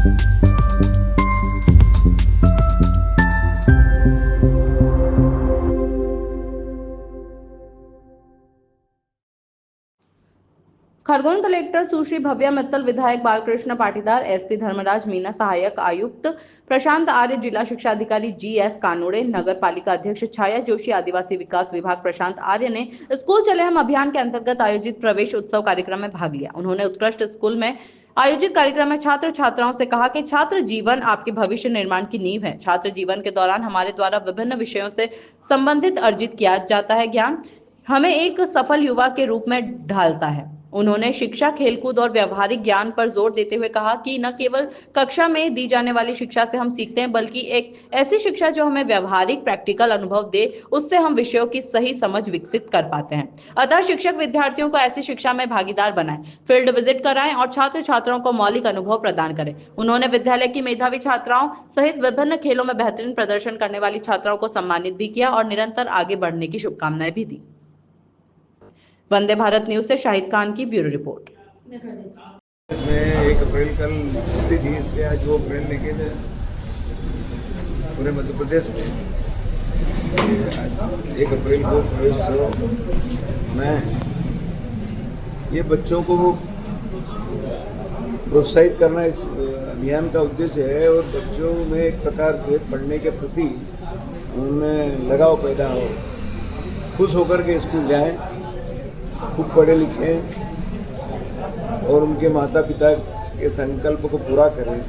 Khargone collector सुश्री भव्या मित्तल, विधायक Balkrishna Patidar, SP Dharmaraj Meena, सहायक आयुक्त प्रशांत आर्य, जिला शिक्षा अधिकारी GS कानूड़े, नगर पालिका अध्यक्ष छाया जोशी, आदिवासी विकास विभाग प्रशांत आर्य ने स्कूल चले हम अभियान के अंतर्गत आयोजित प्रवेश उत्सव कार्यक्रम में भाग लिया। उन्होंने उत्कृष्ट स्कूल में आयोजित कार्यक्रम में छात्र छात्राओं से कहा कि छात्र जीवन आपके भविष्य निर्माण की नींव है। छात्र जीवन के दौरान हमारे द्वारा विभिन्न विषयों से संबंधित अर्जित किया जाता है ज्ञान हमें एक सफल युवा के रूप में ढालता है। उन्होंने शिक्षा, खेलकूद और व्यवहारिक ज्ञान पर जोर देते हुए कहा कि न केवल कक्षा में दी जाने वाली शिक्षा से हम सीखते हैं, बल्कि एक ऐसी शिक्षा जो हमें व्यवहारिक प्रैक्टिकल अनुभव दे, उससे हम विषयों की सही समझ विकसित कर पाते हैं। अतः शिक्षक विद्यार्थियों को ऐसी शिक्षा में भागीदार बनाएं, फील्ड विजिट कराएं और छात्र छात्राओं को मौलिक अनुभव प्रदान करें। उन्होंने विद्यालय की मेधावी छात्राओं सहित विभिन्न खेलों में बेहतरीन प्रदर्शन करने वाली छात्राओं को सम्मानित भी किया और निरंतर आगे बढ़ने की शुभकामनाएं भी दी। वंदे भारत न्यूज से शाहिद खान की ब्यूरो रिपोर्ट। इसमें 1 अप्रैल कल छुट्टी थी, इसलिए आज 2 अप्रैल लेकिन पूरे मध्य प्रदेश में 1 अप्रैल को प्रवेश मैं ये बच्चों को प्रोत्साहित करना इस अभियान का उद्देश्य है और बच्चों में एक प्रकार से पढ़ने के प्रति उनमें लगाव पैदा हो, खुश होकर के स्कूल जाएं, खूब पढ़े लिखें और उनके माता पिता के संकल्प को पूरा करें।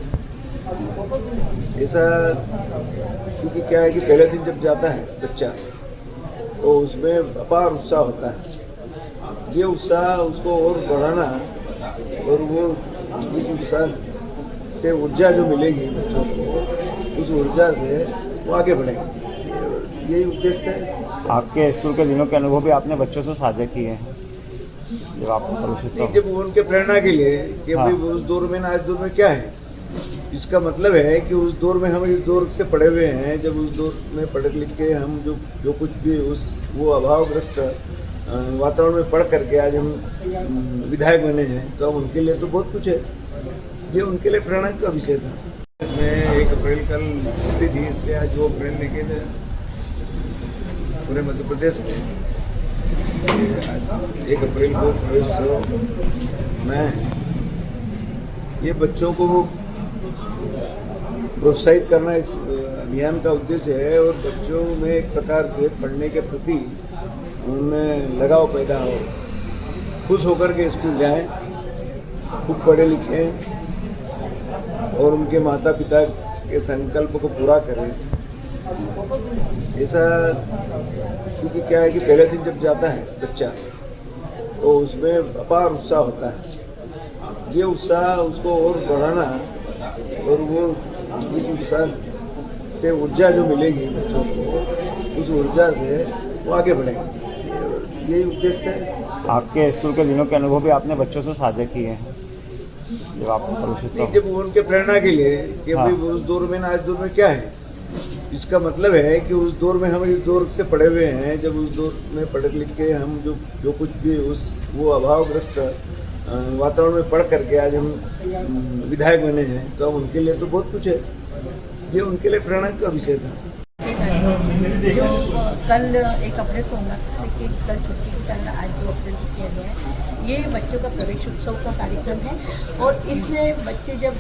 ऐसा क्योंकि क्या है कि पहले दिन जब जाता है बच्चा तो उसमें अपार उत्साह होता है। ये उत्साह उसको और बढ़ाना और वो इस उत्साह से ऊर्जा जो मिलेगी बच्चों को, उस ऊर्जा से वो आगे बढ़ेंगे। यही उद्देश्य है। आपके स्कूल के दिनों के अनुभव भी आपने बच्चों से साझा किए हैं जब आपको जब उनके प्रेरणा के लिए कि भाई उस दौर में ना आज दौर में क्या है, इसका मतलब है कि उस दौर में हम इस दौर से पढ़े हुए हैं। जब उस दौर में पढ़ लिख के हम जो कुछ भी वो अभावग्रस्त वातावरण में पढ़ करके आज हम विधायक बने हैं, तो अब उनके लिए तो बहुत कुछ है। ये उनके लिए प्रेरणा का विषय था। इसमें 1 अप्रैल कल छुट्टी थी, इसलिए आज 2 अप्रैल लेकिन पूरे मध्य प्रदेश में 1 अप्रैल को प्रवेश मैं ये बच्चों को प्रोत्साहित करना इस अभियान का उद्देश्य है और बच्चों में एक प्रकार से पढ़ने के प्रति उनमें लगाव पैदा हो, खुश होकर के स्कूल जाएं, खूब पढ़े लिखें और उनके माता पिता के संकल्प को पूरा करें। ऐसा क्योंकि क्या है कि पहले दिन जब जाता है बच्चा तो उसमें अपार उत्साह होता है। ये उत्साह उसको और बढ़ाना और वो इस उत्साह से ऊर्जा जो मिलेगी बच्चों को, उस ऊर्जा से वो आगे बढ़ेंगे। यही उद्देश्य है। आपके स्कूल के दिनों के अनुभव भी आपने बच्चों से साझा किए हैं जब आपको जब उनके प्रेरणा के लिए कि भाई उस दौर में ना आज दौर में क्या है, इसका मतलब है कि उस दौर में हम इस दौर से पढ़े हुए हैं। जब उस दौर में पढ़ लिख के हम जो कुछ भी वो अभावग्रस्त वातावरण में पढ़ करके आज हम विधायक बने हैं, तो अब उनके लिए तो बहुत कुछ है। ये उनके लिए प्रेरणा का विषय था। जो कल 1 अप्रैल को होना था, लेकिन कल छुट्टी के कारण आज 2 अप्रैल को किया गया है। ये बच्चों का प्रवेश उत्सव का कार्यक्रम है और इसमें बच्चे जब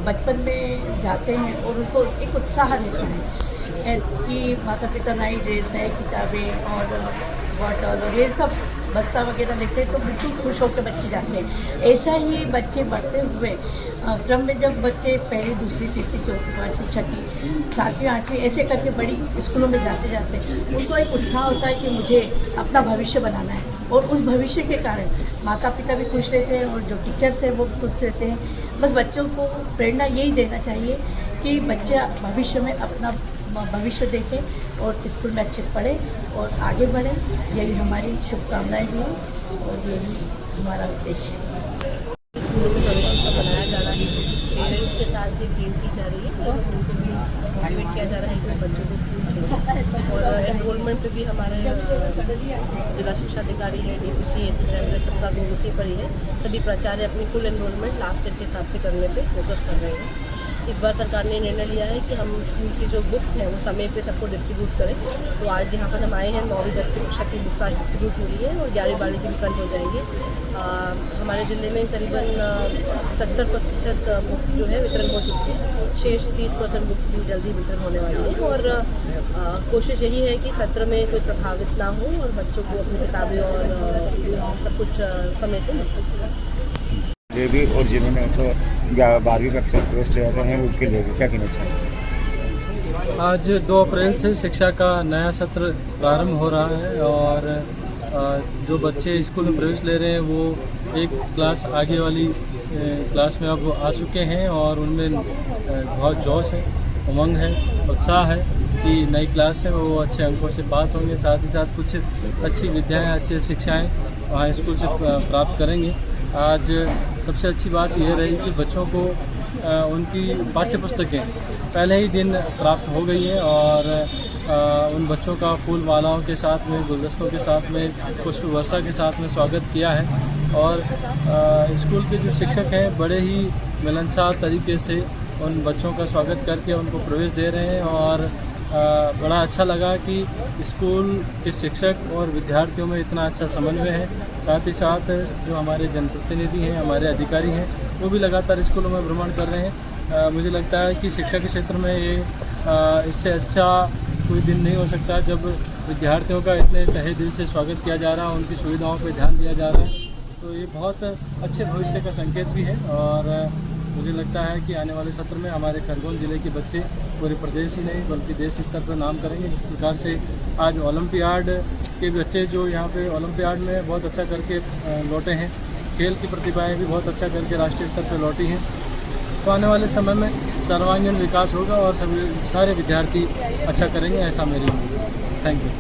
बचपन में जाते हैं और उनको एक उत्साह रहता है कि माता पिता नई ड्रेस, नई किताबें और बॉटल और ये सब बस्ता वगैरह लेते हैं, तो बिल्कुल खुश होकर बच्चे जाते हैं। ऐसा ही बच्चे बढ़ते हुए क्रम में जब बच्चे पहली, दूसरी, तीसरी, चौथी, पाँचवीं, छठी, सातवीं, आठवीं ऐसे करके बड़ी स्कूलों में जाते जाते उनको एक उत्साह होता है कि मुझे अपना भविष्य बनाना है और उस भविष्य के कारण माता पिता भी खुश रहते हैं और जो टीचर्स हैं वो भी खुश रहते हैं। बस बच्चों को प्रेरणा यही देना चाहिए कि बच्चा भविष्य में अपना भविष्य देखें और स्कूल में अच्छे पढ़ें और आगे बढ़ें। यही हमारी शुभकामनाएं हैं और यही हमारा उद्देश्य है। स्कूलों में प्रवेश उत्सव बनाया जा रहा है, पेरेंट्स के साथ भी ट्रेन की जा रही है और उनको भी मोटिवेट किया जा रहा है कि बच्चों को स्कूल और एनरोलमेंट पे भी हमारे जिला शिक्षा अधिकारी है, DPC, सबका गोल उसी पर ही है। सभी प्राचार्य अपनी फुल एनरोलमेंट लास्ट ईयर के हिसाब से करने पे फोकस कर रहे हैं। इस बार सरकार ने निर्णय लिया है कि हम स्कूल की जो बुक्स हैं वो समय पे सबको डिस्ट्रीब्यूट करें। तो आज यहाँ पर हम आए हैं, 9वीं 10वीं कक्षा की बुक्स आज डिस्ट्रीब्यूट हो रही है और 11वीं 12वीं की भी कल हो जाएंगी। हमारे ज़िले में करीबन 70% बुक्स जो है वितरण हो चुकी है, शेष 30% बुक्स भी जल्दी वितरण होने वाली है। और कोशिश यही है कि सत्र में कोई प्रभावित ना हो और बच्चों को अपनी किताबें और सब कुछ समय से मिल सके। ये भी और जिन्होंने तो 12वीं कक्षा प्रवेश ले रहे हैं उसके लिए भी क्या कहना चाहिए? आज 2 अप्रैल से शिक्षा का नया सत्र प्रारंभ हो रहा है और जो बच्चे स्कूल में प्रवेश ले रहे हैं वो एक क्लास आगे वाली क्लास में अब आ चुके हैं और उनमें बहुत जोश है, उमंग है, उत्साह है कि नई क्लास है वो अच्छे अंकों से पास होंगे। साथ ही साथ कुछ अच्छी विद्याएं, अच्छी शिक्षाएं वहाँ स्कूल से प्राप्त करेंगे। आज सबसे अच्छी बात यह रही कि बच्चों को उनकी पाठ्य पुस्तकें पहले ही दिन प्राप्त हो गई है और उन बच्चों का फूल मालाओं के साथ में, गुलदस्तों के साथ में, पुष्प वर्षा के साथ में स्वागत किया है। और स्कूल के जो शिक्षक हैं बड़े ही मिलनसार तरीके से उन बच्चों का स्वागत करके उनको प्रवेश दे रहे हैं और बड़ा अच्छा लगा कि स्कूल के शिक्षक और विद्यार्थियों में इतना अच्छा समन्वय है। साथ ही साथ जो हमारे जनप्रतिनिधि हैं, हमारे अधिकारी हैं, वो भी लगातार स्कूलों में भ्रमण कर रहे हैं। मुझे लगता है कि शिक्षा के क्षेत्र में ये इससे अच्छा कोई दिन नहीं हो सकता जब विद्यार्थियों का इतने तहे दिल से स्वागत किया जा रहा है, उनकी सुविधाओं पर ध्यान दिया जा रहा है। तो ये बहुत अच्छे भविष्य का संकेत भी है और मुझे लगता है कि आने वाले सत्र में हमारे खरगोन ज़िले के बच्चे पूरे प्रदेश ही नहीं बल्कि देश स्तर पर नाम करेंगे। जिस प्रकार से आज ओलंपियाड के बच्चे जो यहाँ पे ओलंपियाड में बहुत अच्छा करके लौटे हैं, खेल की प्रतिभाएं भी बहुत अच्छा करके राष्ट्रीय स्तर पर लौटी हैं। तो आने वाले समय में सर्वांगीण विकास होगा और सभी सारे विद्यार्थी अच्छा करेंगे, ऐसा मेरी उम्मीद है। Thank you.